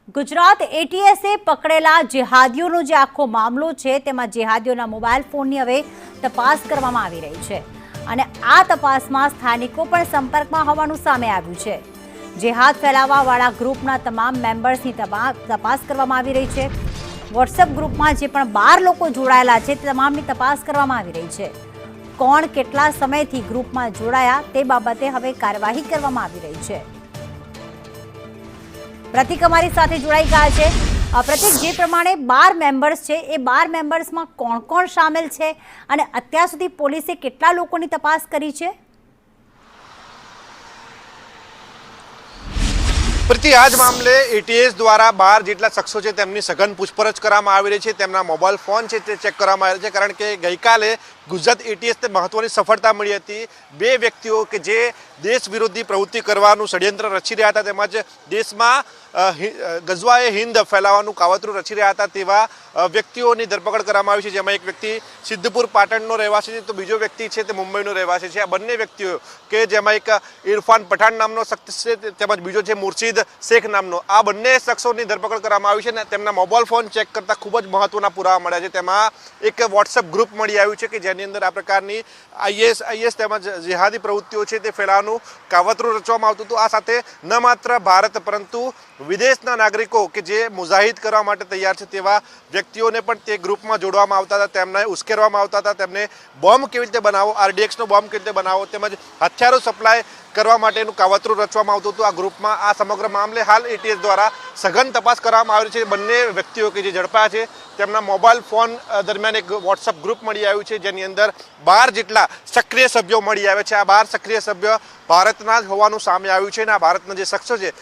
ગુજરાત એટીએસે પકડેલા જેહાદીઓનો જે આખો મામલો છે તેમાં જેહાદીઓના મોબાઈલ ફોનની હવે તપાસ કરવામાં આવી રહી છે અને આ તપાસમાં સ્થાનિકો પણ સંપર્કમાં હોવાનું સામે આવ્યું છે। જેહાદ ફેલાવવાવાળા ગ્રુપના તમામ મેમ્બર્સની તપાસ કરવામાં આવી રહી છે। વોટ્સએપ ગ્રુપમાં જે પણ 12 લોકો જોડાયેલા છે તે તમામની તપાસ કરવામાં આવી રહી છે। કોણ કેટલા સમયથી ગ્રુપમાં જોડાયા તે બાબતે હવે કાર્યવાહી કરવામાં આવી રહી છે। પ્રતિક અમારી સાથે જોડાઈ ગયા છે। પ્રતિક, જે પ્રમાણે 12 મેમ્બર્સ છે એ 12 મેમ્બર્સમાં કોણ કોણ સામેલ છે અને અત્યાર સુધી પોલીસે કેટલા લોકોની તપાસ કરી છે? પ્રીતિ, આ જ મામલે એટીએસ દ્વારા 12 જેટલા શખ્સો છે તેમની સઘન પૂછપરછ કરવામાં આવી રહી છે। તેમના મોબાઈલ ફોન છે તે ચેક કરવામાં આવ્યા છે, કારણ કે ગઈકાલે ગુજરાત એટીએસને મહત્વની સફળતા મળી હતી। 2 વ્યક્તિઓ કે જે દેશ વિરોધી પ્રવૃત્તિ કરવાનું ષડયંત્ર રચી રહ્યા હતા તેમજ દેશમાં ગઝવાએ હિન્દ ફેલાવવાનું કાવતરું રચી રહ્યા હતા તેવા વ્યક્તિઓની ધરપકડ કરવામાં આવી છે, જેમાં એક વ્યક્તિ સિદ્ધપુર પાટણનો રહેવાસી છે તો બીજો વ્યક્તિ છે તે મુંબઈનો રહેવાસી છે। આ બંને વ્યક્તિઓ કે જેમાં એક ઇરફાન પઠાણ નામનો શખ્સ છે તેમજ બીજો છે મુર્શિદ શેખ નામનો, આ બંને શખ્સોની ધરપકડ કરવામાં આવી છે અને તેમના મોબાઈલ ફોન ચેક કરતા ખૂબ જ મહત્વના પુરાવા મળ્યા છે। તેમાં એક વોટ્સએપ ગ્રુપ મળી આવ્યું છે કે જેની અંદર આ પ્રકારની આઈએસ તેમજ જેહાદી પ્રવૃત્તિઓ છે તે ફેલાવાનું કાવતરું રચવામાં આવતું હતું। આ સાથે ન માત્ર ભારત પરંતુ વિદેશના નાગરિકો કે જે મુજાહિદ કરવા માટે તૈયાર છે તેવા વ્યક્તિઓને પણ તે ગ્રુપમાં જોડવામાં આવતા હતા, તેમને ઉશ્કેરવામાં આવતા હતા, તેમને બોમ્બ કેવી રીતે બનાવો, આરડીએક્સનો બોમ્બ કેવી રીતે બનાવો તેમજ હથિયારો સપ્લાય કરવા માટેનું કાવતરું રચવામાં આવતું હતું આ ગ્રુપમાં। આ સમગ્ર મામલે હાલ એટીએસ દ્વારા સઘન તપાસ કરવામાં આવી છે। બંને વ્યક્તિઓ કે જે ઝડપાયા છે તેમના મોબાઈલ ફોન દરમિયાન એક વોટ્સઅપ ગ્રુપ મળી આવ્યું છે જેની અંદર 12 જેટલા સક્રિય સભ્યો મળી આવે છે। આ 12 સક્રિય સભ્ય ભારતના જ હોવાનું સામે આવ્યું છે અને આ ભારતના જે શખ્સો છે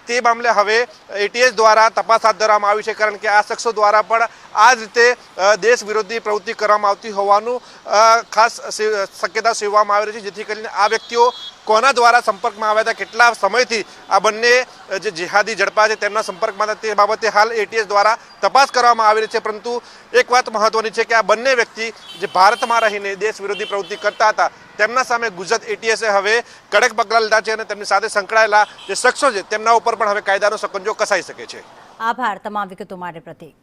તે મામલે હવે એટીએસ દ્વારા તપાસ હાથ ધરવામાં આવી છે, કારણ કે આ શખ્સો દ્વારા પણ આ જ રીતે દેશ વિરોધી પ્રવૃત્તિ કરવામાં આવતી હોવાનું ખાસ શક્યતા સેવવામાં આવી રહી છે, જેથી કરીને આ વ્યક્તિઓ કોના દ્વારા સંપર્કમાં આવ્યા હતા, કેટલા સમયથી આ બંને જે જેહાદી ઝડપા છે તેમના સંપર્કમાં હતા તે બાબતે હાલ એટીએસ દ્વારા તપાસ કરવામાં આવી રહી છે। પરંતુ એક વાત મહત્વની છે કે આ બંને વ્યક્તિ જે ભારતમાં રહીને દેશ વિરોધી પ્રવૃત્તિ કરતા હતા તેમના સામે ગુજરાત એટીએસે હવે કડક પગલાં લીધા છે અને તેમની સાથે સંકળાયેલા જે શખ્સો છે તેમના ઉપર પણ હવે કાયદાનો સકંજો કસાઈ શકે છે। આભાર તમામ વિગતો માટે પ્રતિક।